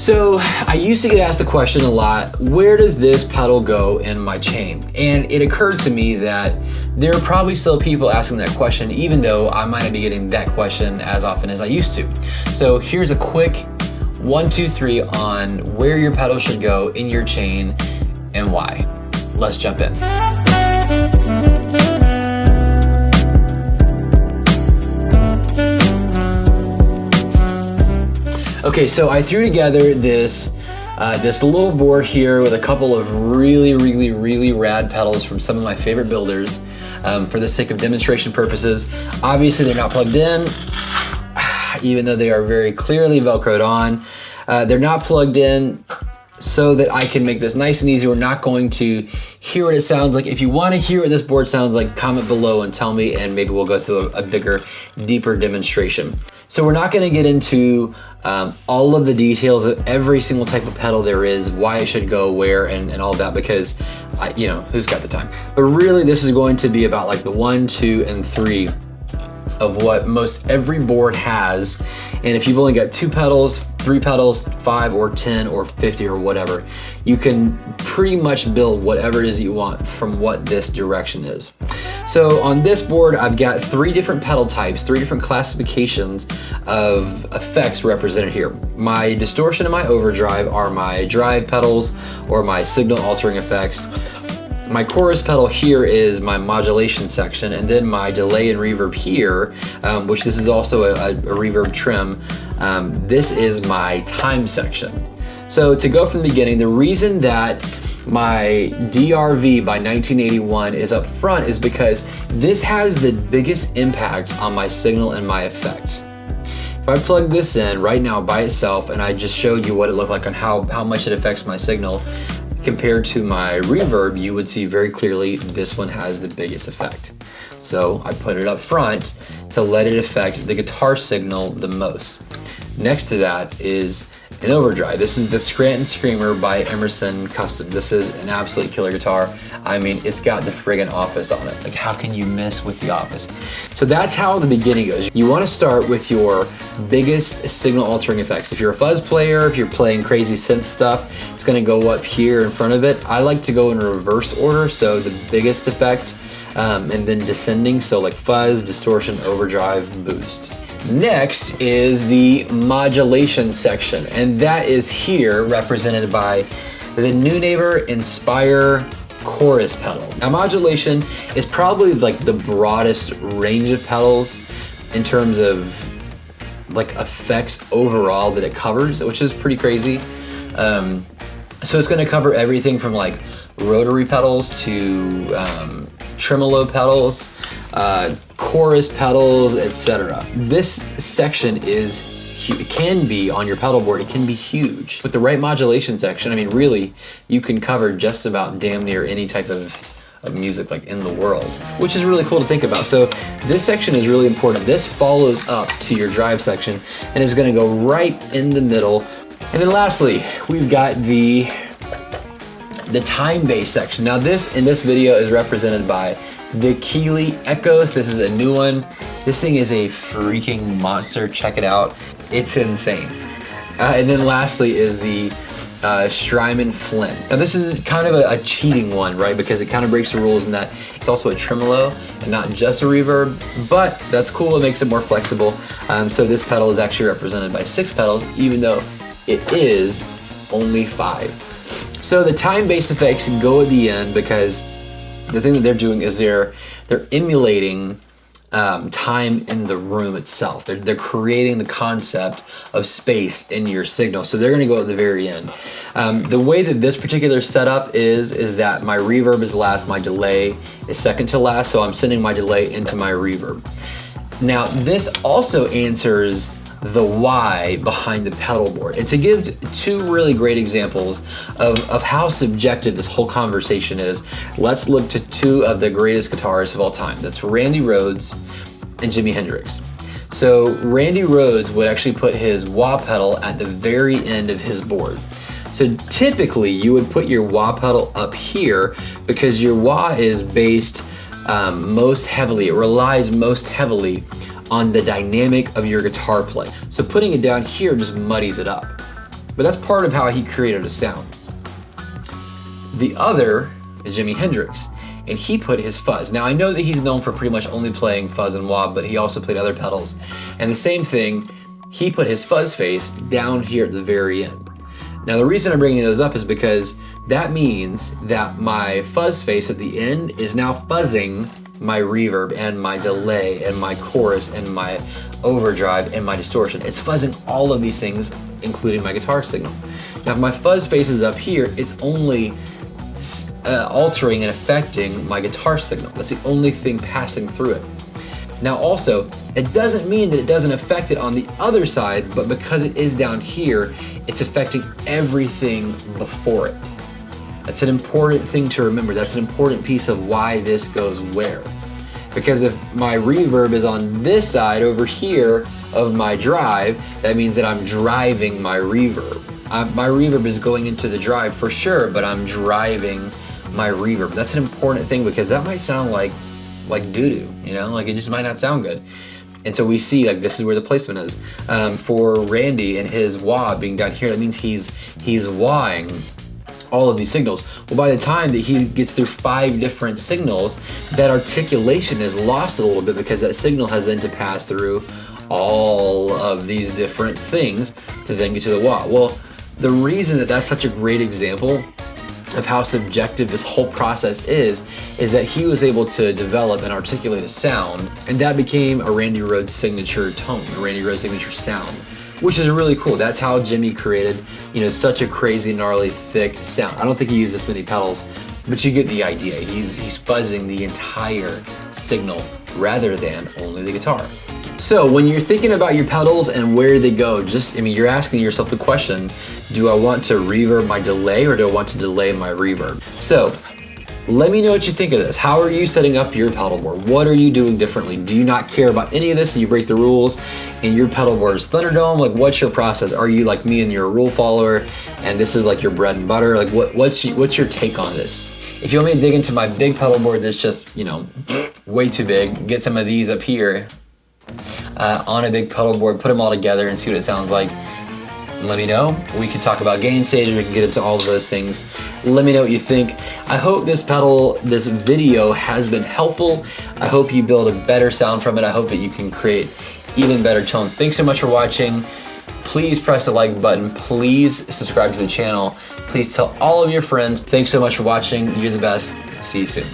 So I used to get asked the question a lot, where does this pedal go in my chain? And it occurred to me that there are probably still people asking that question, even though I might not be getting that question as often as I used to. So here's a quick 1, 2, 3 on where your pedal should go in your chain and why. Let's jump in. Okay, so I threw together this little board here with a couple of really rad pedals from some of my favorite builders for the sake of demonstration purposes. Obviously, they're not plugged in, even though they are very clearly Velcroed on. They're not plugged in so that I can make this nice and easy. We're not going to hear what it sounds like. If you want to hear what this board sounds like, comment below and tell me, and maybe we'll go through a bigger, deeper demonstration. So we're not going to get into all of the details of every single type of pedal there is, why it should go where, and all of that, because who's got the time? But really, this is going to be about like the 1, 2, and 3 of what most every board has. And if you've only got 2 pedals, 3 pedals, 5 or 10 or 50 or whatever, you can pretty much build whatever it is that you want from what this direction is. So on this board, I've got 3 different pedal types, 3 different classifications of effects represented here. My distortion and my overdrive are my drive pedals or my signal altering effects. My chorus pedal here is my modulation section, and then my delay and reverb here, which this is also a reverb trim, this is my time section. So to go from the beginning, the reason that my DRV by 1981 is up front is because this has the biggest impact on my signal and my effect. If I plug this in right now by itself and I just showed you what it looked like on how much it affects my signal, compared to my reverb, you would see very clearly this one has the biggest effect. So I put it up front to let it affect the guitar signal the most. Next to that is an overdrive. This is the Scranton Screamer by Emerson Custom. This is an absolute killer guitar. I mean, it's got the friggin' Office on it. Like, how can you miss with the Office? So that's how the beginning goes. You want to start with your biggest signal altering effects. If you're a fuzz player, if you're playing crazy synth stuff, it's gonna go up here in front of it. I like to go in reverse order, so the biggest effect and then descending, so like fuzz, distortion, overdrive, boost. Next is the modulation section, and that is here represented by the New Neighbor Inspire chorus pedal. Now, modulation is probably like the broadest range of pedals in terms of like effects overall that it covers, which is pretty crazy. So it's going to cover everything from like rotary pedals to tremolo pedals, chorus pedals, etc. This section can be on your pedal board, it can be huge. With the right modulation section, I mean, really, you can cover just about damn near any type of music like in the world, which is really cool to think about. So this section is really important. This follows up to your drive section and is going to go right in the middle. And then lastly, we've got the time bass section. Now this in this video is represented by the Keeley Echoes. This is a new one. This thing is a freaking monster. Check it out. It's insane. And then lastly is the Strymon Flynn. Now this is kind of a cheating one, right? Because it kind of breaks the rules in that it's also a tremolo and not just a reverb, but that's cool. It makes it more flexible. So this pedal is actually represented by 6 pedals, even though it is only 5. So the time bass effects go at the end because the thing that they're doing is they're emulating time in the room itself. They're creating the concept of space in your signal. So they're gonna go at the very end. The way that this particular setup is that my reverb is last, my delay is second to last, so I'm sending my delay into my reverb. Now this also answers the why behind the pedal board. And to give 2 really great examples of how subjective this whole conversation is, let's look to 2 of the greatest guitarists of all time. That's Randy Rhoads and Jimi Hendrix. So Randy Rhoads would actually put his wah pedal at the very end of his board. So typically you would put your wah pedal up here because your wah is based most heavily, it relies most heavily on the dynamic of your guitar play. So putting it down here just muddies it up. But that's part of how he created a sound. The other is Jimi Hendrix, and he put his fuzz. Now I know that he's known for pretty much only playing fuzz and wah, but he also played other pedals. And the same thing, he put his fuzz face down here at the very end. Now the reason I'm bringing those up is because that means that my fuzz face at the end is now fuzzing my reverb and my delay and my chorus and my overdrive and my distortion. It's fuzzing all of these things, including my guitar signal. Now if my fuzz face is up here, it's only altering and affecting my guitar signal. That's the only thing passing through it. Now also, it doesn't mean that it doesn't affect it on the other side, but because it is down here, it's affecting everything before it. That's an important thing to remember. That's an important piece of why this goes where. Because if my reverb is on this side over here of my drive, that means that I'm driving my reverb. My reverb is going into the drive for sure, but I'm driving my reverb. That's an important thing because that might sound like doo-doo, you know, like it just might not sound good. And so we see like this is where the placement is. For Randy and his wah being down here, that means he's wahing all of these signals. Well, by the time that he gets through 5 different signals, that articulation is lost a little bit because that signal has then to pass through all of these different things to then get to the wah. Well, the reason that that's such a great example of how subjective this whole process is that he was able to develop and articulate a sound, and that became a Randy Rhoads signature tone, a Randy Rhoads signature sound, which is really cool. That's how Jimmy created, you know, such a crazy, gnarly, thick sound. I don't think he used this many pedals, but you get the idea. He's fuzzing the entire signal rather than only the guitar. So when you're thinking about your pedals and where they go, you're asking yourself the question, do I want to reverb my delay or do I want to delay my reverb? So let me know what you think of this. How are you setting up your pedal board? What are you doing differently? Do you not care about any of this and you break the rules and your pedal board is Thunderdome? Like, what's your process? Are you like me and you're a rule follower and this is like your bread and butter? Like what's your take on this? If you want me to dig into my big pedal board that's just, you know, way too big, get some of these up here on a big pedal board, put them all together and see what it sounds like. Let me know. We can talk about gain stage, we can get into all of those things. Let me know what you think. I hope this video has been helpful. I hope you build a better sound from it. I hope that you can create even better tone. Thanks so much for watching. Please press the like button. Please subscribe to the channel. Please tell all of your friends. Thanks so much for watching. You're the best. See you soon.